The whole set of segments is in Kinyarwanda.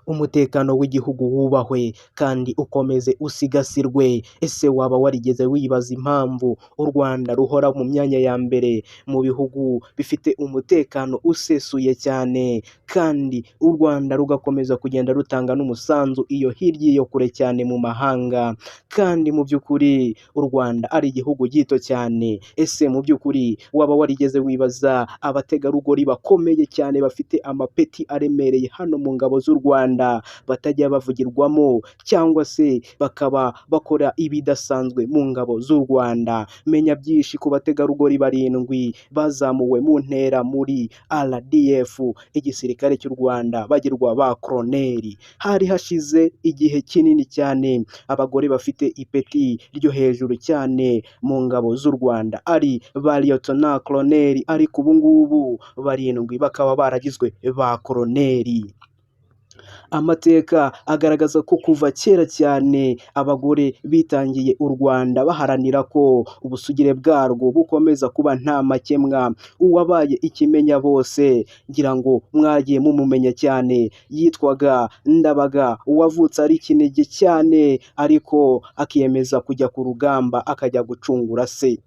umutekano w'igihugu wubahwe kandi ukomeze usigasirwe. Ese waba warigeze wibaza impamvu u Rwanda ruhora mu myanya ya mbere mu bihugu bifite umutekano usesuye cyane, kandi u Rwanda rugakomeza kugenda rutanga n'umusanzu iyo hirya iyo kure cyane mu mahanga, kandi mu by'ukuri u Rwanda ari igihugu gito cyane? Ese mu by'ukuri waba warigeze wibaza abategarugori bakomeye cyane bafite amapeti aremereye hano mu ngabo z'u Rwanda batajya bavugirwamo cyangwa se bakaba bakora ibidasanzwe mu ngabo z'u Rwanda? Menya byinshi ku bategarugori barindwi bazamuwe mu ntera muri RDF, igisirikare cy'u Rwanda, bagirwa ba koroneri. Hari hashize igihe kinini cyane abagore bafite ipeti ryo hejuru cyane mu ngabo z'u Rwanda ari ba liyetona koroneri, ariko ubu ngubu barindwi bakaba baragizwe ba koroneri. Amateka agaragaza ko kuva kera cyane abagore bitangiye u Rwanda baharanira ko ubusugire bwarwo bukomeza kuba nta makemwa. Uwabaye ikimenya bose ngira ngo mwagiye mumumenya cyane, yitwaga Ndabaga, uwavutse ari ikinege cyane ariko akiyemeza kujya ku rugamba akajya gucungura se.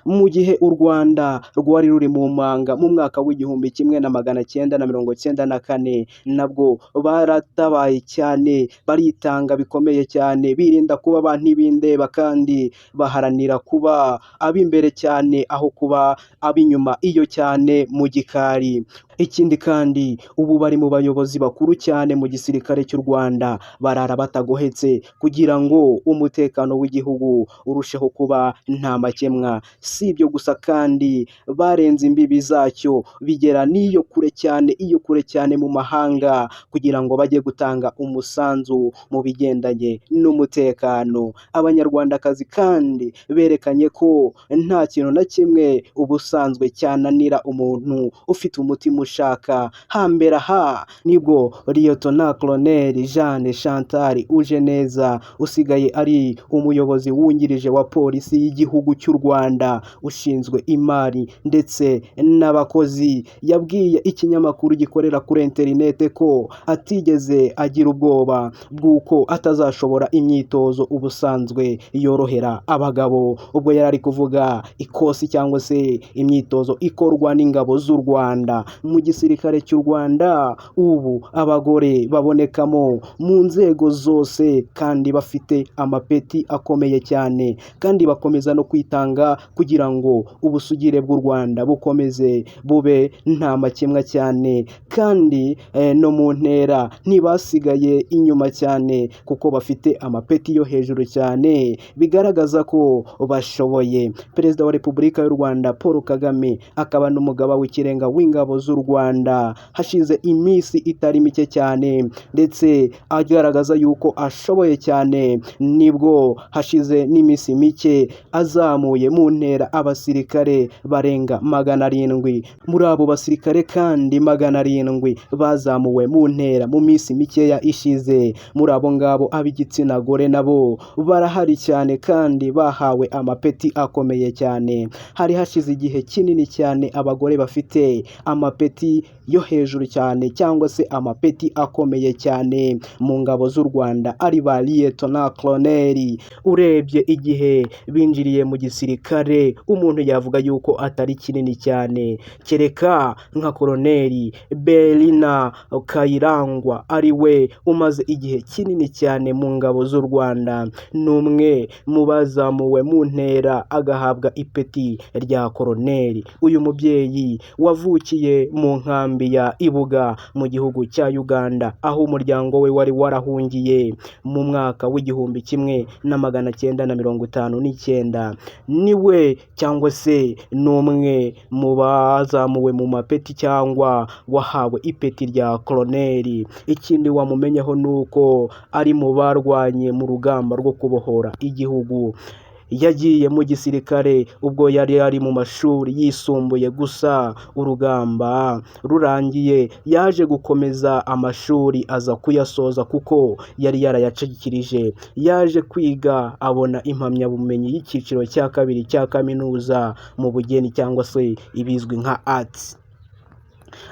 Mu gihe u Rwanda rwari ruri mu manga mu mwaka w'1994 nabwo baratabaye cyane, baritanga bikomeye cyane, birinda kuba ba ntibindeba kandi baharanira kuba ab'imbere cyane aho kuba ab'inyuma iyo cyane mu gikari. Ikindi kandi ubu bari mu bayobozi bakuru cyane mu gisirikare cy'u Rwanda, barara batagohetse kugira ngo umutekano w'igihugu urusheho kuba nta makemwa. Si ibyo gusa kandi barenze imbibi zacyo bigera n'iyo kure cyane, iyo kure cyane mu mahanga, kugira ngo bajye gutanga umusanzu mu bigendanye n'umutekano. Abanyarwandakazi kandi berekanye ko nta kintu na kimwe ubusanzwe cyananira umuntu ufite umutima ushaka. Hambere aha nibwo liyetona koroneri Jeanne Chantal Ujeneza, usigaye ari umuyobozi wungirije wa polisi y'igihugu cy'u Rwanda ushinzwe imari ndetse n'abakozi, yabwiye ikinyamakuru gikorera kuri interinete ko atigeze agira ubwoba bw'uko atazashobora imyitozo ubusanzwe yorohera abagabo. Ubwo yari ari kuvuga ikosi cyangwa se imyitozo ikorwa n'ingabo z'u Rwanda. Mu gisirikare cy'u Rwanda ubu abagore babonekamo mu nzego zose kandi bafite amapeti akomeye cyane, kandi bakomeza no kwitanga kugira ngo ubusugire bw'u Rwanda bukomeze bube nta makemwa cyane, kandi no mu ntera ntibasigaye inyuma cyane kuko bafite amapeti yo hejuru cyane, bigaragaza ko bashoboye. Perezida wa Repubulika y'u Rwanda Paul Kagame akaba n'umugaba w'ikirenga w'ingabo z'u Rwanda, hashize iminsi itari mike cyane ndetse agaragaza yuko ashoboye cyane, nibwo hashize n'iminsi mike azamuye mu ntera abasirikare barenga 700. Muri abo basirikare kandi 700 bazamuwe mu ntera mu minsi mikeya ishize. Muri abo ngabo ab'igitsina gore nabo barahari cyane kandi bahawe amapeti akomeye cyane. Hari hashize igihe kinini cyane abagore bafite amapeti yo hejuru cyane cyangwa se amapeti akomeye cyane mu ngabo z'u Rwanda ari ba liyetona koroneri. Urebye igihe binjiriye mu gisirikare umuntu yavuga yuko atari kinini cyane, kereka nka koroneri Berina Kayirangwa ari we umaze igihe kinini cyane mu ngabo z'u Rwanda, n'umwe mu bazamuwe mu ntera agahabwa ipeti rya koroneri. Uyu mubyeyi wavukiye mu nkambi ya Ibuga mu gihugu cya Uganda, aho umuryango we wari warahungiye mu mwaka w'1959, niwe cyangwa se n'umwe mu bazamuwe mu mapeti cyangwa wahawe ipeti rya koroneri. Ikindi wamumenyeho nuko ari mu barwanye mu rugamba rwo kubohora igihugu. Yagiye mu gisirikare ubwo yari ari mu mashuri yisumbuye, gusa urugamba rurangiye yaje gukomeza amashuri aza kuyasoza kuko yari yarayacikirije. Yaje kwiga abona impamyabumenyi y'icyiciro cya kabiri cya kaminuza mu bugeni cyangwa se ibizwi nka arts.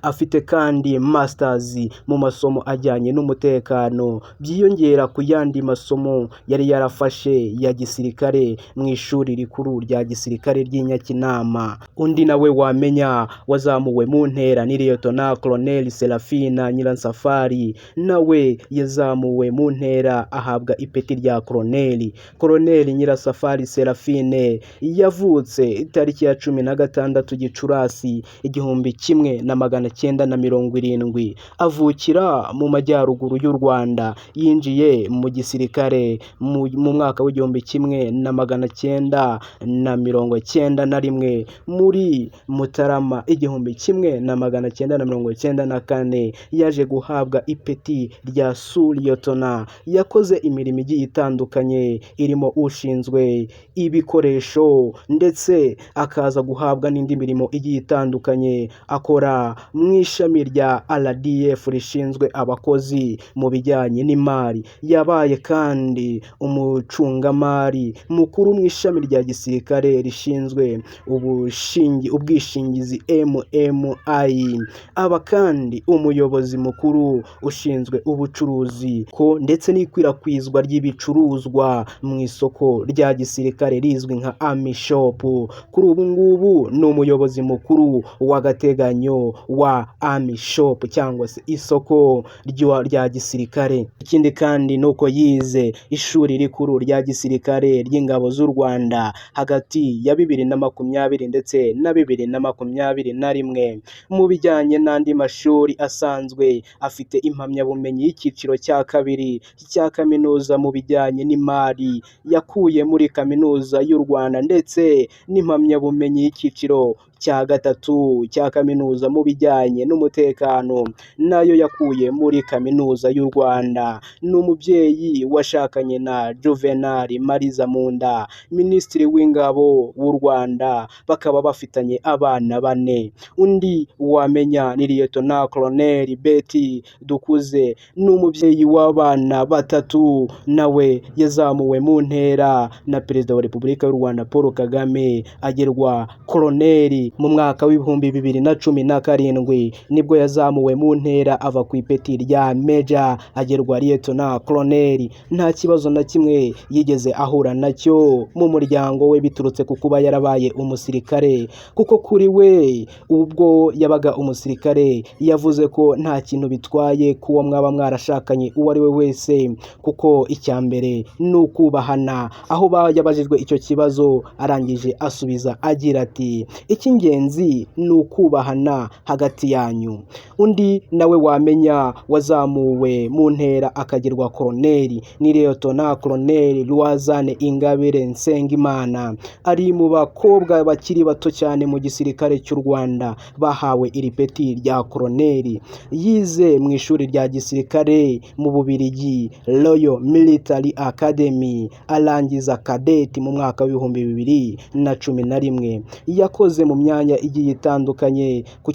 afite kandi masters mu masomo ajyanye n'umutekano, byiyongera ku yandi masomo yari yarafashe ya gisirikare mu ishuri rikuru rya gisirikare ry'i Nyakinama. Undi nawe wamenya wazamuwe mu ntera ni Lieutenant Colonel Serafina Nyiransafari, nawe yazamuwe mu ntera ahabwa ipeti rya Colonel. Colonel Nyiransafari Serafine yavutse itariki ya 16 Gicurasi 1970, avukira mu majyaruguru y'u Rwanda. Yinjiye mu gisirikare mu mwaka w'1991 muri Mutarama 1994 yaje guhabwa ipeti rya Sous-Lieutenant. Yakoze imirimo igiye itandukanye irimo ushinzwe ibikoresho ndetse akaza guhabwa n'indi mirimo igiye itandukanye akora mu ishami rya RDF rishinzwe abakozi mu bijyanye n'imari. Yabaye kandi umucungamari mukuru mu ishami rya gisirikare rishinzwe ubwishingizi MMI. Aba kandi umuyobozi mukuru ushinzwe ubucuruzi ndetse n'ikwirakwizwa ry'ibicuruzwa mu isoko rya gisirikare rizwi nka Army Shop. Kuri ubu ngubu ni umuyobozi mukuru w'agateganyo wa Army Shop cyangwa se isoko rya gisirikare. Ikindi kandi nuko yize ishuri rikuru rya gisirikare ry'ingabo z'u Rwanda hagati ya 2020 ndetse na 2021. Mu bijyanye n'andi mashuri asanzwe afite impamyabumenyi y'icyiciro cya kabiri cya kaminuza mu bijyanye n'imari yakuye muri kaminuza y'u Rwanda, ndetse n'impamyabumenyi y'icyiciro cya gatatu cya kaminuza mu bijyanye n'umutekano nayo yakuye muri kaminuza y'u Rwanda. Ni umubyeyi washakanye na Juvenal Mariza Munda, minisitiri w'ingabo w'u Rwanda, bakaba bafitanye abana 4. Undi wamenya ni Lieutenant Colonel Betty Dukuze, ni umubyeyi w'abana 3, nawe yazamuwe mu ntera na Perezida wa Repubulika y'u Rwanda Paul Kagame agerwa Colonel mu mwaka w'2017. Nibwo yazamuwe mu ntera ava ku ipeti rya Major agerwa Lieutenant Colonel. Nta kibazo na kimwe yigeze ahura nacyo mu muryango we biturutse ku kuba yarabaye umusirikare, kuko kuri we ubwo yabaga umusirikare yavuze ko nta kintu bitwaye kuwo mwaba mwarashakanye uwo ari we wese, kuko icya mbere ni ukubahana. Aho yabajijwe icyo kibazo arangije asubiza agira ati icy'ingenzi ni ukubahana hagati yanyu. Undi nawe wamenya wazamuwe mu ntera akagirwa Colonel ni Lieutenant Colonel Rwazane Ingabire Nsengimana, ari mu bakobwa bakiri bato cyane mu gisirikare cy'u Rwanda bahawe iri peti rya Colonel. Yize mu ishuri rya gisirikare mu Bubiligi Royal Military Academy, arangiza cadet mu mwaka w'2011. Yakoze mu myanya igiye itandukanye ku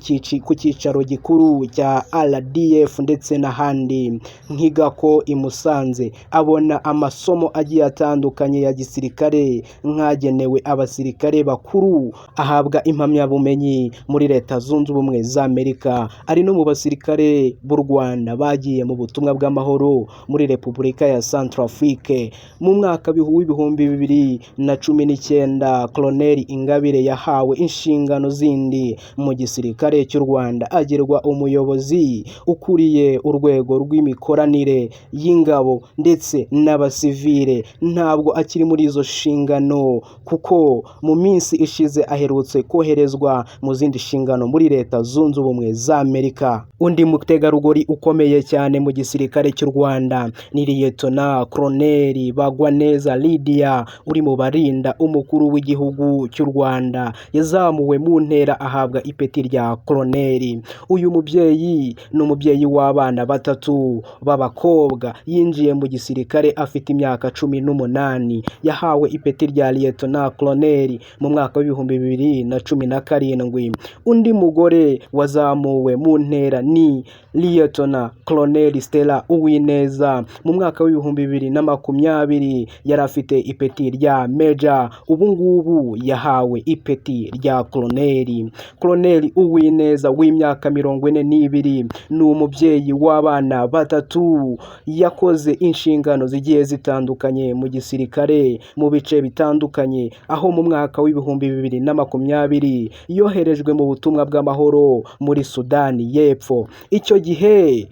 cyicaro gikuru cya RDF ndetse n'ahandi nk'igako i Musanze. Abona amasomo agiye atandukanye ya gisirikare nk'agenewe abasirikare bakuru, ahabwa impamyabumenyi muri Leta Zunze Ubumwe za Amerika. Ari no mu basirikare b'u Rwanda bagiye mu butumwa bw'amahoro muri Repubulika ya Centrafrique. Mu mwaka w'2019 Colonel Ingabire yahawe inshingano zindi mu gisirikare cy'u Rwanda, agerwa umuyobozi ukuriye urwego rw'imikoranire y'ingabo ndetse n'abasivile. Ntabwo akiri muri izo nshingano kuko mu minsi ishize aherutse koherezwa mu zindi nshingano muri Leta Zunze Ubumwe za Amerika. Undi mutegarugori ukomeye cyane mu gisirikare cy'u Rwanda ni Lieutenant Colonel Bagwaneza Lydia, uri mu barinda umukuru w'igihugu cy'u Rwanda. Yazamuwe mu ntera ahabwa ipeti rya Colonel. Uyu mubyeyi ni umubyeyi w'abana 3 b'abakobwa. Yinjiye mu gisirikare afite imyaka 18. Yahawe ipeti rya Lieutenant Colonel mu mwaka w'2017. Undi mugore wazamuwe mu ntera ni Lieutenant Colonel Stella Uwineza. Mu mwaka w'2020 yari afite ipeti rya Major, ubu ngubu yahawe ipeti rya Koloneli. Koloneli Uwineza w'imyaka 42 ni umubyeyi w'abana batatu, yakoze inshingano zigiye zitandukanye mu gisirikare mu bice bitandukanye, aho mu mwaka w'ibihumbi 2020 yoherejwe mu butumwa bw'amahoro muri Sudani y'Epfo. Icyo gihe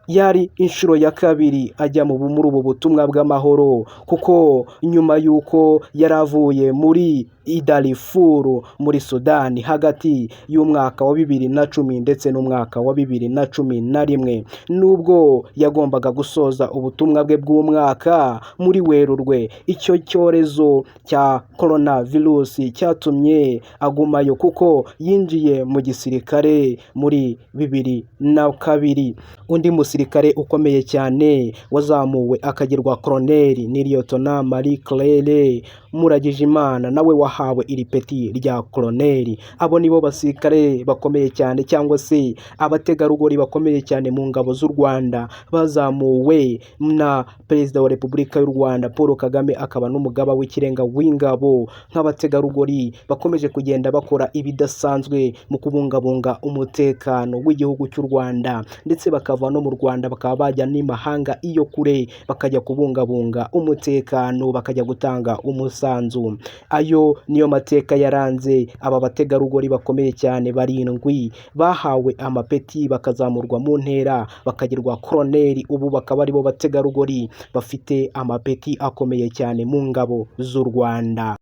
yari inshuro ya kabiri ajya muri ubu butumwa bw'amahoro, kuko nyuma y'uko yari avuye muri Darfur muri Sudani hagati y'umwaka wa 2010 ndetse n'umwaka wa 2011, nubwo yagombaga gusoza ubutumwa bwe bw'umwaka muri Werurwe, icyo cyorezo cya coronavirus cyatumye agumayo, kuko yinjiye mu gisirikare muri 2002. Undi musirikare ukomeye cyane wazamuwe akagirwa Koloneli ni Liyetona Marie Claire Muragijimana, nawe wahawe iri peti rya Koloneli. Abo nibo basirikare bakomeye cyane, cyangwa se abategarugori bakomeye cyane mu ngabo z'u Rwanda, bazamuwe na Perezida wa Repubulika y'u Rwanda Paul Kagame, akaba n'umugaba w'ikirenga w'ingabo, nk'abategarugori bakomeje kugenda bakora ibidasanzwe mu kubungabunga umutekano w'igihugu cy'u Rwanda, ndetse bakava no mu Rwanda bakaba bajya n'imahanga iyo kure, bakajya kubungabunga umutekano, bakajya gutanga umusanzu. Ayo niyo mateka yaranze aba bategarugori bakomeye cyane 7 bahawe amapeti bakazamurwa mu ntera bakagirwa Koloneli. Ubu bakaba aribo bategarugori bafite amapeti akomeye cyane mu ngabo z'u Rwanda.